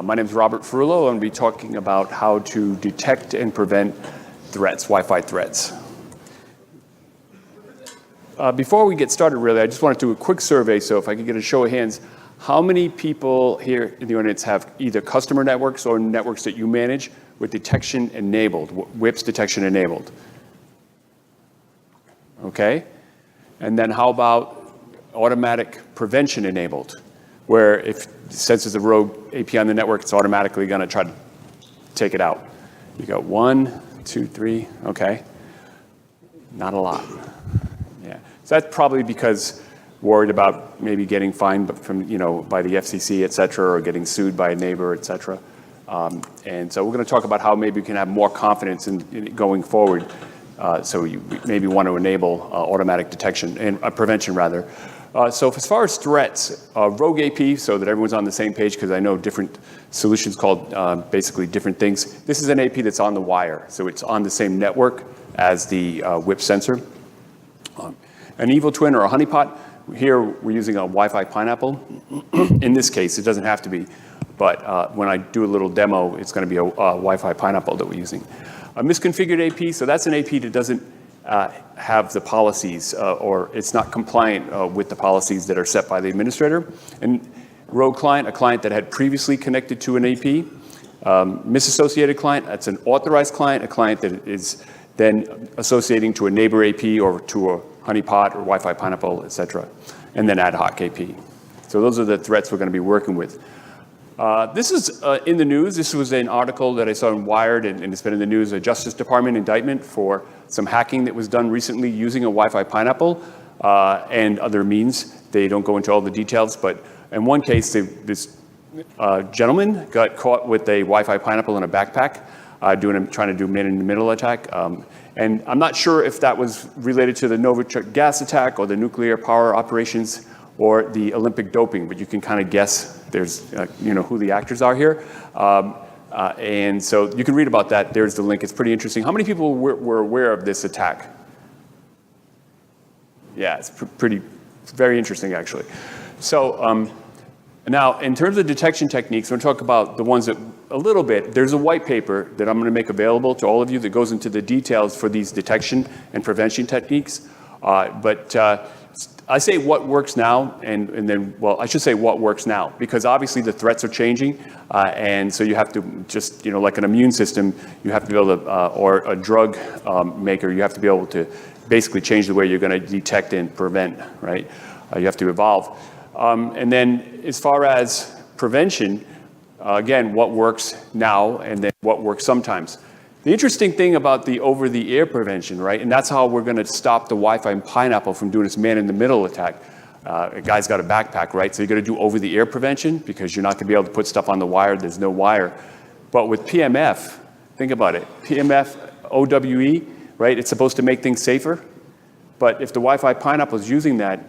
My name is Robert Ferruolo. I'm going to be talking about how to detect and prevent threats, Wi-Fi threats. Before we get started, really, I just want to do a quick survey. So if I could get a show of hands, how many people here in the audience have either customer networks or networks that you manage with detection enabled, WIPS detection enabled? Okay. And then how about automatic prevention enabled, where if it senses a rogue API on the network, it's automatically going to try to take it out? You got 1, 2, 3. Okay. Not a lot. Yeah. So that's probably because worried about maybe getting fined from, by the FCC, et cetera, or getting sued by a neighbor, et cetera. And so we're going to talk about how maybe we can have more confidence in going forward. So you maybe want to enable automatic detection and prevention, rather. So as far as threats, rogue AP, so that everyone's on the same page, because I know different solutions called basically different things. This is an AP that's on the wire, so it's on the same network as the WIPS sensor. An evil twin or a honeypot. Here we're using a Wi-Fi pineapple. In this case, it doesn't have to be, but when I do a little demo, it's going to be a Wi-Fi pineapple that we're using. A misconfigured AP, so that's an AP that doesn't have the policies or it's not compliant with the policies that are set by the administrator. And rogue client, a client that had previously connected to an AP. Misassociated client, that's an authorized client, a client that is then associating to a neighbor AP or to a honeypot or Wi-Fi pineapple, et cetera. And then ad hoc AP. So those are the threats we're going to be working with. This is in the news. This was an article that I saw in Wired, and it's been in the news, a Justice Department indictment for some hacking that was done recently using a Wi-Fi pineapple and other means. They don't go into all the details, but in one case, this gentleman got caught with a Wi-Fi pineapple in a backpack, trying to do man-in-the-middle attack. And I'm not sure if that was related to the Novichok gas attack or the nuclear power operations or the Olympic doping, but you can kind of guess there's, who the actors are here. And so you can read about that. There's the link. It's pretty interesting. How many people were aware of this attack? Yeah, it's very interesting, actually. So now, in terms of detection techniques, I'm going to talk about the ones that a little bit. There's a white paper that I'm going to make available to all of you that goes into the details for these detection and prevention techniques. But I say what works now, and then, well, I should say what works now, because obviously the threats are changing, and so you have to just, like an immune system, you have to be able to, or a drug maker, you have to be able to basically change the way you're going to detect and prevent, right? You have to evolve. And then as far as prevention, again, what works now and then what works sometimes. The interesting thing about the over-the-air prevention, right, and that's how we're going to stop the Wi-Fi pineapple from doing its man-in-the-middle attack. A guy's got a backpack, right, so you're going to do over-the-air prevention because you're not going to be able to put stuff on the wire. There's no wire. But with PMF, think about it. PMF, OWE, right, it's supposed to make things safer. But if the Wi-Fi pineapple is using that,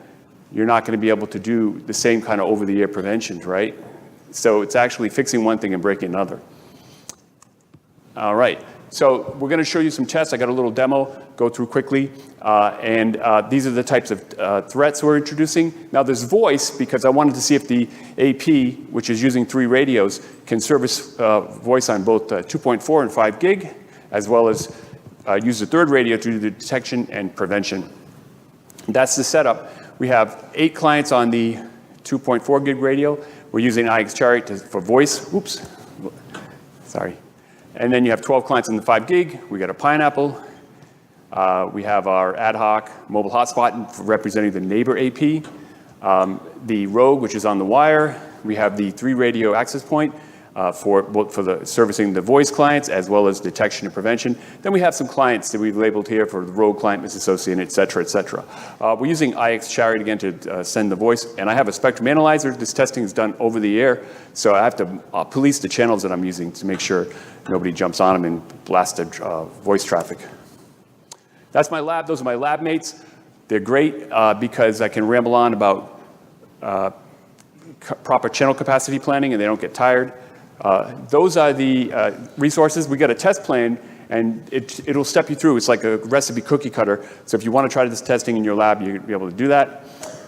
you're not going to be able to do the same kind of over-the-air preventions, right? So it's actually fixing one thing and breaking another. All right. So we're going to show you some tests. I got a little demo, go through quickly. And these are the types of threats we're introducing. Now there's voice, because I wanted to see if the AP, which is using 3 radios, can service voice on both 2.4 and 5 gig, as well as use the 3rd radio to do the detection and prevention. That's the setup. We have 8 clients on the 2.4 gig radio. We're using IX Chariot for voice. Oops. Sorry. And then you have 12 clients on the 5 gig. We got a pineapple. We have our ad hoc mobile hotspot representing the neighbor AP. The Rogue, which is on the wire. We have the 3 radio access point for the servicing the voice clients as well as detection and prevention. Then we have some clients that we've labeled here for the Rogue client, misassociated, et cetera, et cetera. We're using IX Chariot again to send the voice, and I have a spectrum analyzer. This testing is done over the air, so I have to police the channels that I'm using to make sure nobody jumps on them and blasts the voice traffic. That's my lab. Those are my lab mates. They're great because I can ramble on about proper channel capacity planning, and they don't get tired. Those are the resources. We got a test plan, and it'll step you through. It's like a recipe cookie cutter. So if you want to try this testing in your lab, you'll be able to do that.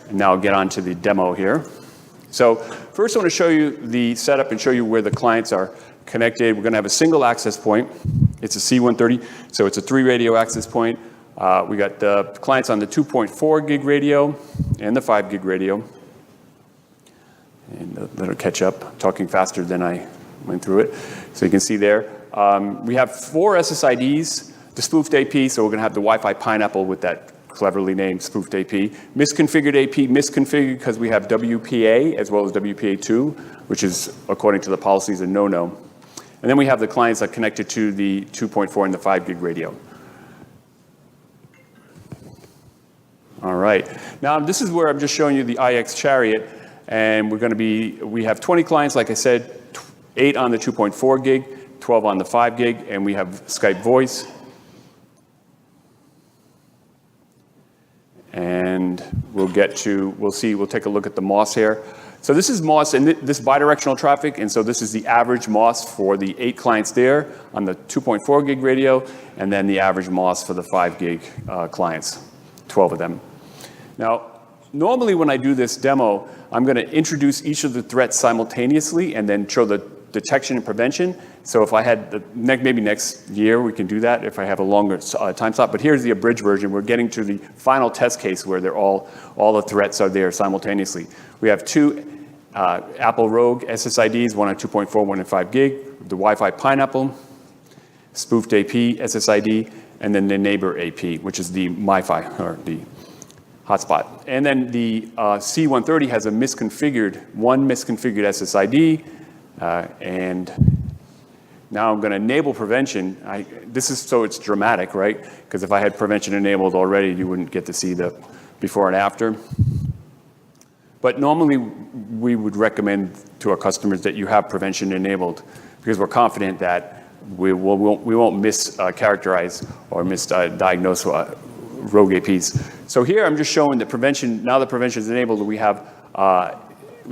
And now I'll get on to the demo here. So first I want to show you the setup and show you where the clients are connected. We're going to have a single access point. It's a C130, so it's a 3 radio access point. We got the clients on the 2.4 gig radio and the 5 gig radio. And that'll catch up, talking faster than I went through it. So you can see there. We have 4 SSIDs, the spoofed AP, so we're going to have the Wi-Fi pineapple with that cleverly named spoofed AP. Misconfigured AP, misconfigured because we have WPA as well as WPA2, which is, according to the policies, a no-no. And then we have the clients that are connected to the 2.4 and the 5 gig radio. All right. Now, this is where I'm just showing you the IX Chariot. And we have 20 clients, like I said, 8 on the 2.4 gig, 12 on the 5 gig, and we have Skype voice. And we'll take a look at the MOS here. So this is MOS, and this bidirectional traffic, and so this is the average MOS for the 8 clients there on the 2.4 gig radio, and then the average MOS for the 5 gig clients, 12 of them. Now, normally when I do this demo, I'm going to introduce each of the threats simultaneously and then show the detection and prevention. So if I had, maybe next year we can do that if I have a longer time slot. But here's the abridged version. We're getting to the final test case where they're all the threats are there simultaneously. We have 2 Apple Rogue SSIDs, one on 2.4, one on 5 gig, the Wi-Fi Pineapple, spoofed AP SSID, and then the neighbor AP, which is the MiFi, or the hotspot. And then the C130 has one misconfigured SSID, and now I'm going to enable prevention. This is so it's dramatic, right? Because if I had prevention enabled already, you wouldn't get to see the before and after. But normally, we would recommend to our customers that you have prevention enabled because we're confident that we won't mischaracterize or misdiagnose rogue APs. So here I'm just showing that prevention, now that prevention is enabled, we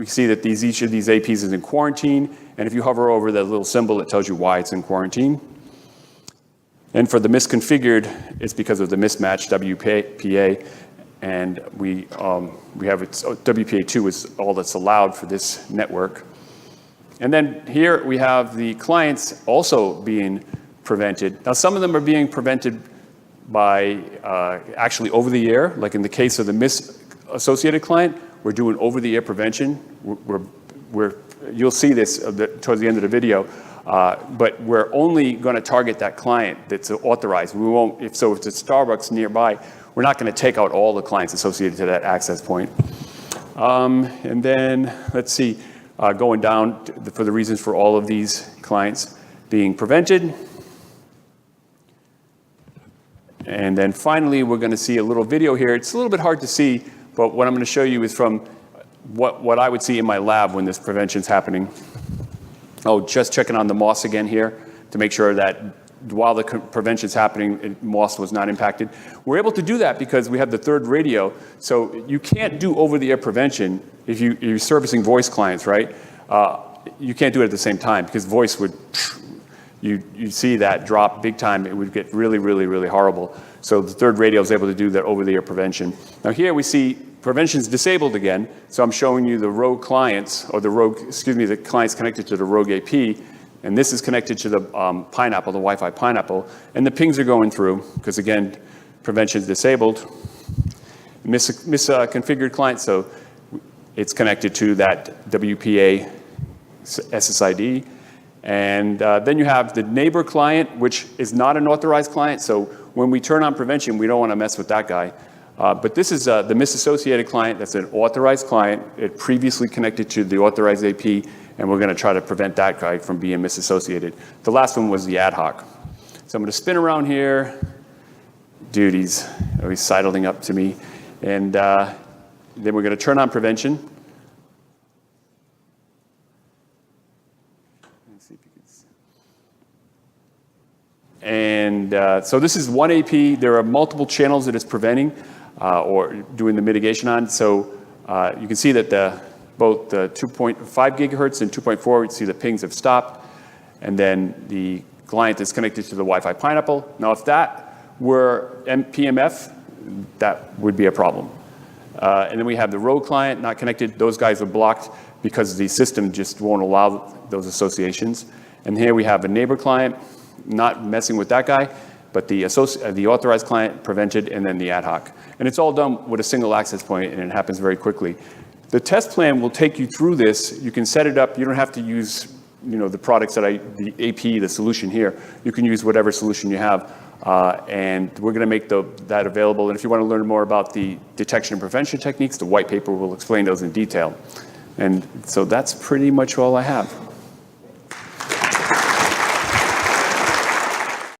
see that each of these APs is in quarantine, and if you hover over the little symbol, it tells you why it's in quarantine. And for the misconfigured, it's because of the mismatched WPA, and we have WPA2 is all that's allowed for this network. And then here we have the clients also being prevented. Now some of them are being prevented by actually over the air, like in the case of the misassociated client, we're doing over the air prevention. You'll see this towards the end of the video, but we're only going to target that client that's authorized. We won't, if it's a Starbucks nearby, we're not going to take out all the clients associated to that access point. And then let's see, going down for the reasons for all of these clients being prevented. And then finally, we're going to see a little video here. It's a little bit hard to see, but what I'm going to show you is from what I would see in my lab when this prevention's happening. Oh, just checking on the MOS again here to make sure that while the prevention's happening, MOS was not impacted. We're able to do that because we have the 3rd radio. So you can't do over-the-air prevention if you're servicing voice clients, right? You can't do it at the same time because voice would, you see that drop big time. It would get really, really, really horrible. So the 3rd radio is able to do that over-the-air prevention. Now here we see prevention's disabled again. So I'm showing you the rogue clients, or the clients connected to the rogue AP. And this is connected to the Pineapple, the Wi-Fi Pineapple. And the pings are going through, because again, prevention is disabled. Misconfigured client, so it's connected to that WPA SSID. And then you have the neighbor client, which is not an authorized client. So when we turn on prevention, we don't want to mess with that guy. But this is the misassociated client. That's an authorized client. It previously connected to the authorized AP, and we're going to try to prevent that guy from being misassociated. The last one was the ad hoc. So I'm going to spin around here. Dude, he's sidling up to me. And then we're going to turn on prevention. Let's see if you can see. And so this is one AP. There are multiple channels that it's preventing or doing the mitigation on. So you can see that both the 2.5 gigahertz and 2.4, you see the pings have stopped. And then the client is connected to the Wi-Fi Pineapple. Now, if that were PMF, that would be a problem. And then we have the rogue client, not connected. Those guys are blocked because the system just won't allow those associations. And here we have a neighbor client, not messing with that guy, but the authorized client prevented, and then the ad hoc. And it's all done with a single access point, and it happens very quickly. The test plan will take you through this. You can set it up. You don't have to use the products the AP, the solution here. You can use whatever solution you have. And we're going to make that available. And if you want to learn more about the detection and prevention techniques, the white paper will explain those in detail. And so that's pretty much all I have.